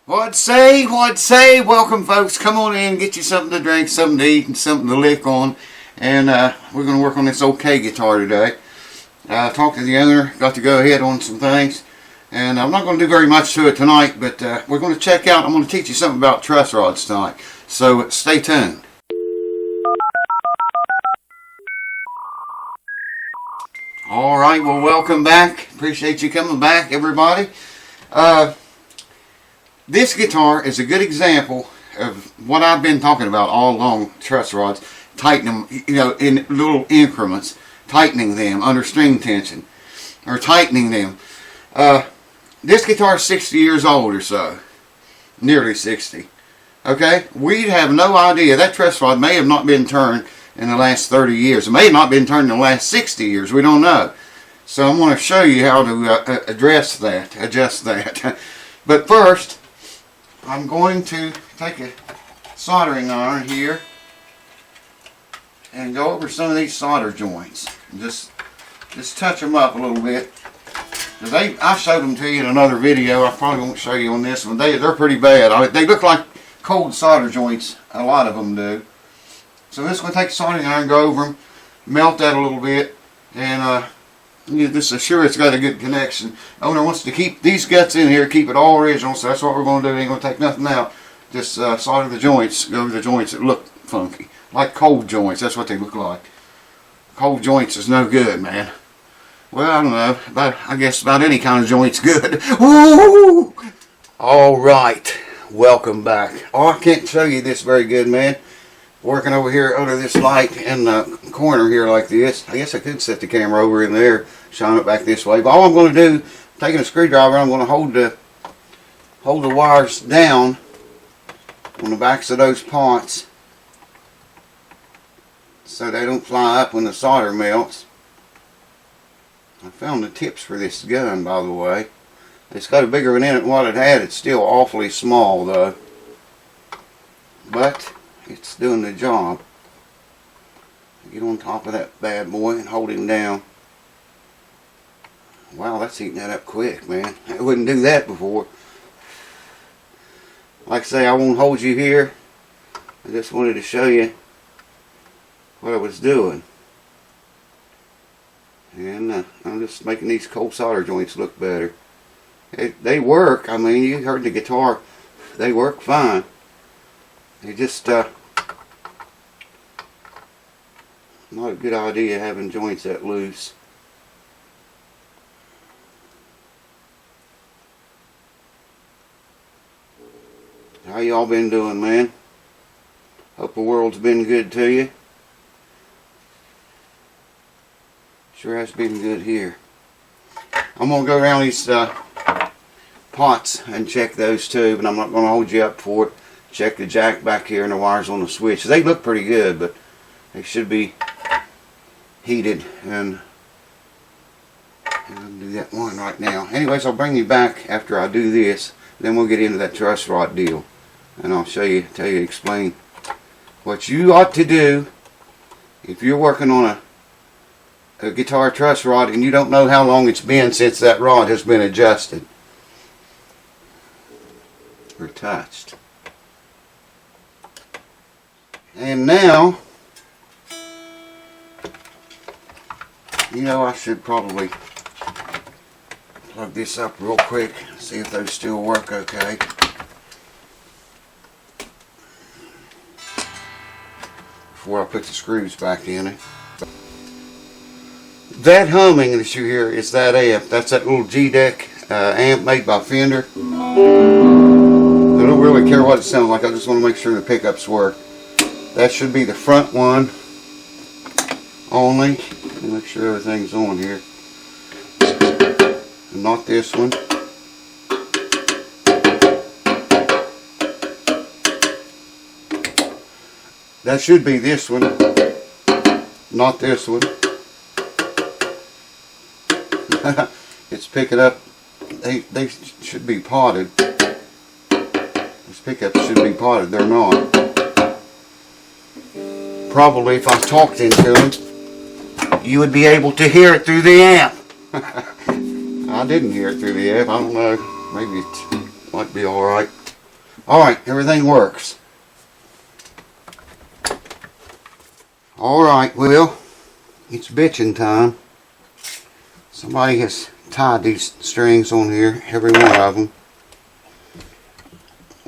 What say? Welcome, folks. Come on in, get you something to drink, something to eat, and something to lick on. And we're going to work on this old K guitar today. Talked to the owner, got to go ahead on some things. And I'm not going to do very much to it tonight, but we're going to check out, I'm going to teach you something about truss rods tonight. So stay tuned. Alright, well, welcome back. Appreciate you coming back, everybody. This guitar is a good example of what I've been talking about all along. Truss rods, tighten them, in little increments, tightening them under string tension, or tightening them. This guitar is 60 years old or so, nearly 60. Okay, we'd have no idea. That truss rod may have not been turned in the last 30 years. It may have not been turned in the last 60 years. We don't know. So I'm going to show you how to adjust that. But first, I'm going to take a soldering iron here and go over some of these solder joints. Just touch them up a little bit. I showed them to you in another video. I probably won't show you on this one. They're pretty bad. They look like cold solder joints. A lot of them do. So I'm just going to take a soldering iron, go over them, melt that a little bit, and just assure it's got a good connection. Owner wants to keep these guts in here, keep it all original, so that's what we're going to do. Ain't going to take nothing out. Just solder the joints, go over the joints that look funky. Like cold joints, that's what they look like. Cold joints is no good, man. Well, I don't know, I guess about any kind of joint's good. Woo! Alright, welcome back. Oh, I can't show you this very good, man. Working over here under this light in the corner here like this. I guess I could set the camera over in there, shine it back this way. But all I'm going to do, taking a screwdriver, I'm going to hold the wires down on the backs of those pots so they don't fly up when the solder melts. I found the tips for this gun, by the way. It's got a bigger one in it than what it had. It's still awfully small though, but it's doing the job. Get on top of that bad boy and hold him down. Wow, that's heating that up quick, man. I wouldn't do that before. Like I say, I won't hold you here. I just wanted to show you what I was doing. And I'm just making these cold solder joints look better. They work. I mean, you heard the guitar. They work fine. They just not a good idea having joints that loose. How y'all been doing, man? Hope the world's been good to you. Sure has been good here. I'm going to go around these pots and check those too, but I'm not going to hold you up for it. Check the jack back here and the wires on the switch. They look pretty good, but they should be heated, and I'll do that one right now. Anyways, I'll bring you back after I do this. Then we'll get into that truss rod deal, and I'll explain what you ought to do if you're working on a guitar truss rod and you don't know how long it's been since that rod has been adjusted or touched. And now, I should probably plug this up real quick, see if those still work okay. Before I put the screws back in it. That humming that you hear is that amp. That's that little G-Deck amp made by Fender. I don't really care what it sounds like, I just want to make sure the pickups work. That should be the front one only. Let me make sure everything's on here. And not this one. That should be this one. Not this one. It's picking up. They should be potted. These pickups should be potted. They're not. Probably if I talked into them, you would be able to hear it through the amp. I didn't hear it through the amp. I don't know. Maybe it might be alright. Alright, everything works. Alright, well, it's bitching time. Somebody has tied these strings on here, every one of them.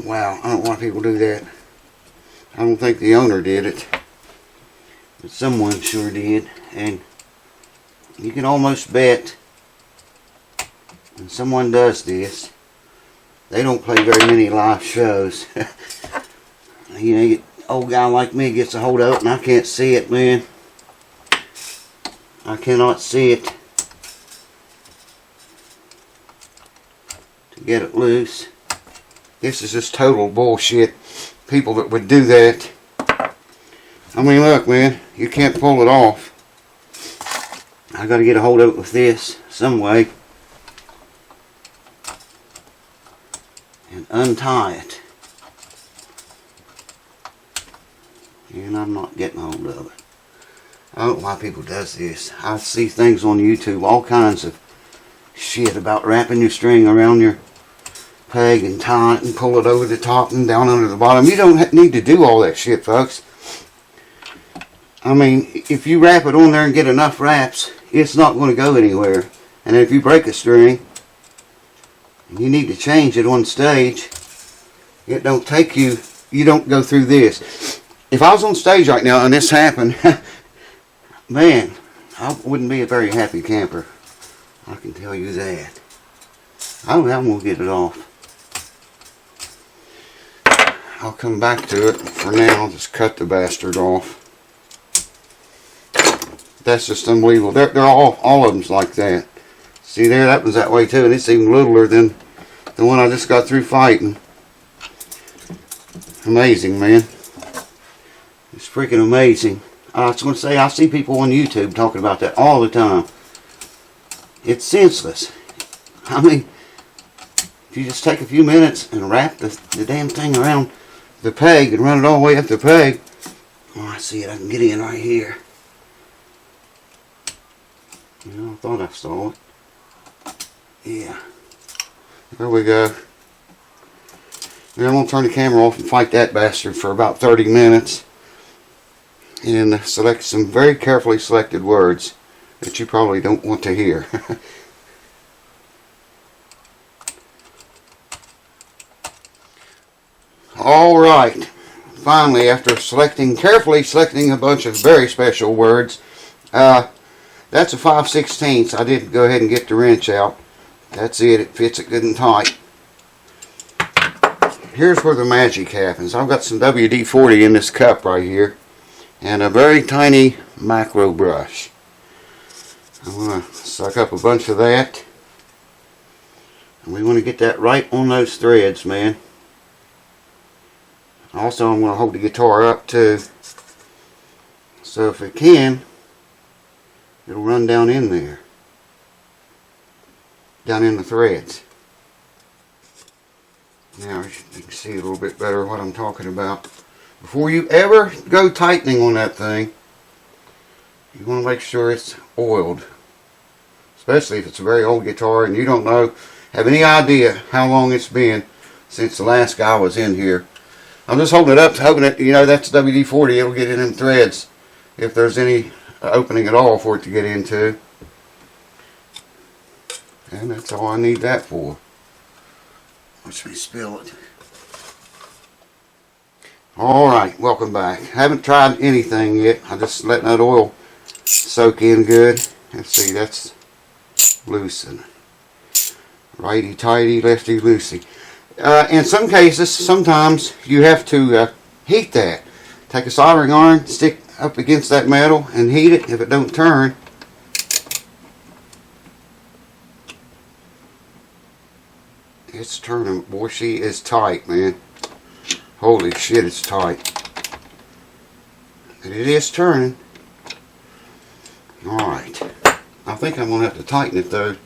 Wow, I don't know why people do that. I don't think the owner did it, but someone sure did. And you can almost bet when someone does this, they don't play very many live shows. You know, an old guy like me gets a hold of it and I can't see it, man. I cannot see it to get it loose. This is just total bullshit. People that would do that. I mean, look, man, you can't pull it off. I got to get a hold of it with this some way and untie it. And I'm not getting a hold of it. I don't know why people does this. I see things on YouTube, all kinds of shit about wrapping your string around your peg and tie it and pull it over the top and down under the bottom. You don't need to do all that shit, folks. I mean, if you wrap it on there and get enough wraps, it's not going to go anywhere. And if you break a string and you need to change it on stage, it don't take you, you don't go through this. If I was on stage right now and this happened, man, I wouldn't be a very happy camper. I can tell you that. I don't know how I'm going to get it off. I'll come back to it. For now, I'll just cut the bastard off. That's just unbelievable. They're all of them's like that. See there, that one's that way too, and it's even littler than the one I just got through fighting. Amazing, man. It's freaking amazing. I was going to say, I see people on YouTube talking about that all the time. It's senseless. I mean, if you just take a few minutes and wrap the damn thing around the peg and run it all the way up the peg. Oh, I see it. I can get in right here. You know, I thought I saw it. Yeah. There we go. Then I'm going to turn the camera off and fight that bastard for about 30 minutes. And select some very carefully selected words that you probably don't want to hear. Alright, finally, after carefully selecting a bunch of very special words, that's a 5/16. I did go ahead and get the wrench out. That's it, it fits it good and tight. Here's where the magic happens. I've got some WD-40 in this cup right here, and a very tiny macro brush. I'm going to suck up a bunch of that, and we want to get that right on those threads, man. Also, I'm going to hold the guitar up too, so if it can, it'll run down in there, down in the threads. Now you can see a little bit better what I'm talking about. Before you ever go tightening on that thing, you want to make sure it's oiled, especially if it's a very old guitar and you don't have any idea how long it's been since the last guy was in here. I'm just holding it up, hoping that, you know, that's WD-40. It'll get in them threads if there's any opening at all for it to get into. And that's all I need that for. Watch me spill it. Alright, welcome back. Haven't tried anything yet. I'm just letting that oil soak in good. Let's see, that's loosened. Righty tighty, lefty loosey. In some cases, sometimes you have to heat that. Take a soldering iron, stick up against that metal and heat it. If it don't turn, it's turning. Boy, she is tight, man. Holy shit, it's tight. And it is turning. Alright. I think I'm going to have to tighten it though.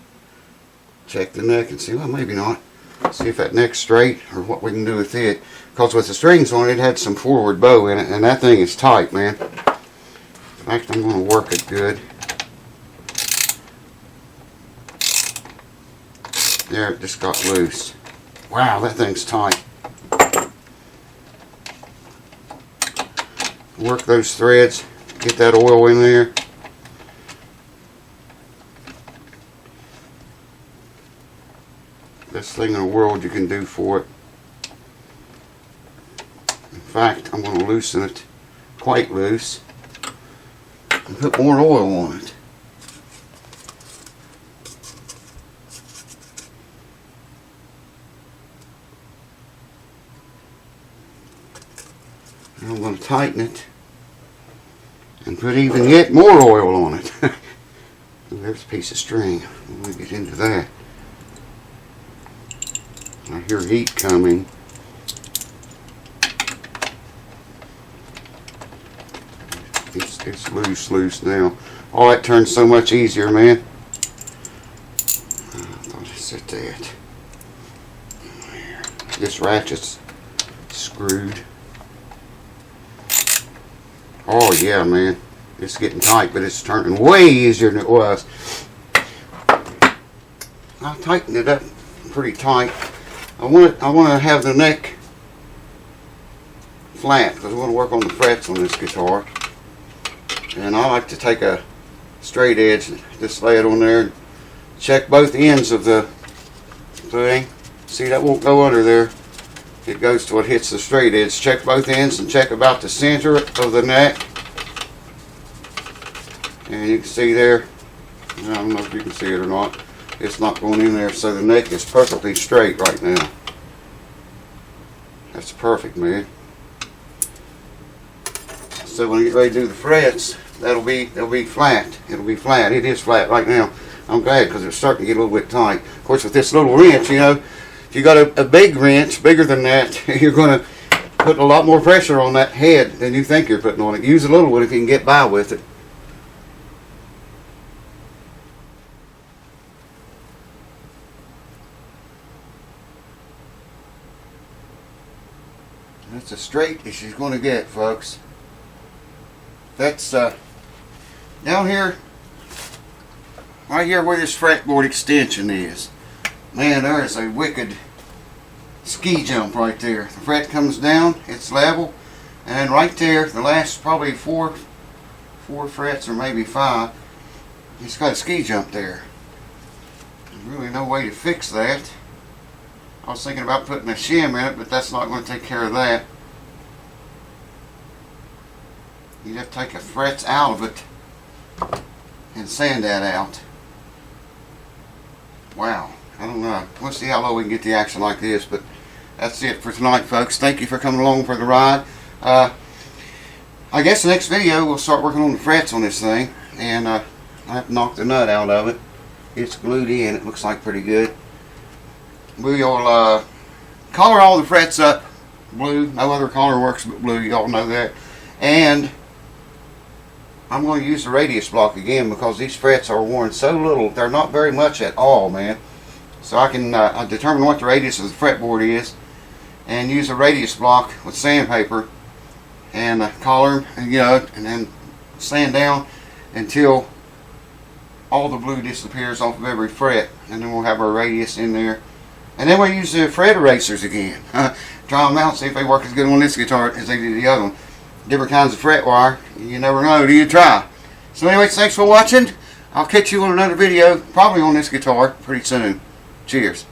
Check the neck and see. Well, maybe not. See if that neck's straight or what we can do with it. Because with the strings on it, it had some forward bow in it, and that thing is tight, man. In fact, I'm going to work it good. There, it just got loose. Wow, that thing's tight. work those threads, get that oil in there. Best thing in the world you can do for it. In fact, I'm going to loosen it quite loose and put more oil on it. And I'm going to tighten it and put even yet more oil on it. There's a piece of string. Let me get into that. I hear heat coming. It's loose now. Oh, that turns so much easier, man. I thought I said that. This ratchet's screwed. Oh yeah, man. It's getting tight, but it's turning way easier than it was. I tightened it up pretty tight. I want to have the neck flat because I want to work on the frets on this guitar. And I like to take a straight edge, just lay it on there and check both ends of the thing. See, that won't go under there. It goes till it hits the straight edge. Check both ends and check about the center of the neck. And you can see there, I don't know if you can see it or not, it's not going in there, so the neck is perfectly straight right now. That's perfect, man. So when I get ready to do the frets, they'll be flat. It'll be flat. It is flat right now. I'm glad because it's starting to get a little bit tight. Of course, with this little wrench, you know, if you got a big wrench, bigger than that, you're going to put a lot more pressure on that head than you think you're putting on it. Use a little one if you can get by with it. That's as straight as she's going to get, folks. That's down here, right here where this fretboard extension is. Man, there is a wicked ski jump right there. The fret comes down, it's level, and right there, the last probably four frets or maybe 5, it's got a ski jump there. There's really no way to fix that. I was thinking about putting a shim in it, but that's not going to take care of that. You'd have to take the frets out of it and sand that out. Wow, I don't know. We'll see how low we can get the action like this, but that's it for tonight, folks. Thank you for coming along for the ride. I guess the next video we'll start working on the frets on this thing, and I have to knock the nut out of it. It's glued in. It looks like pretty good. We'll color all the frets up blue. No other color works but blue. You all know that. And I'm going to use the radius block again because these frets are worn so little. They're not very much at all, man. So I can determine what the radius of the fretboard is and use a radius block with sandpaper and color them, and, you know, and then sand down until all the blue disappears off of every fret, and then we'll have our radius in there. And then we'll use the fret erasers again. Try them out, see if they work as good on this guitar as they did the other one. Different kinds of fret wire. You never know till you try. So anyways, thanks for watching. I'll catch you on another video, probably on this guitar, pretty soon. Cheers.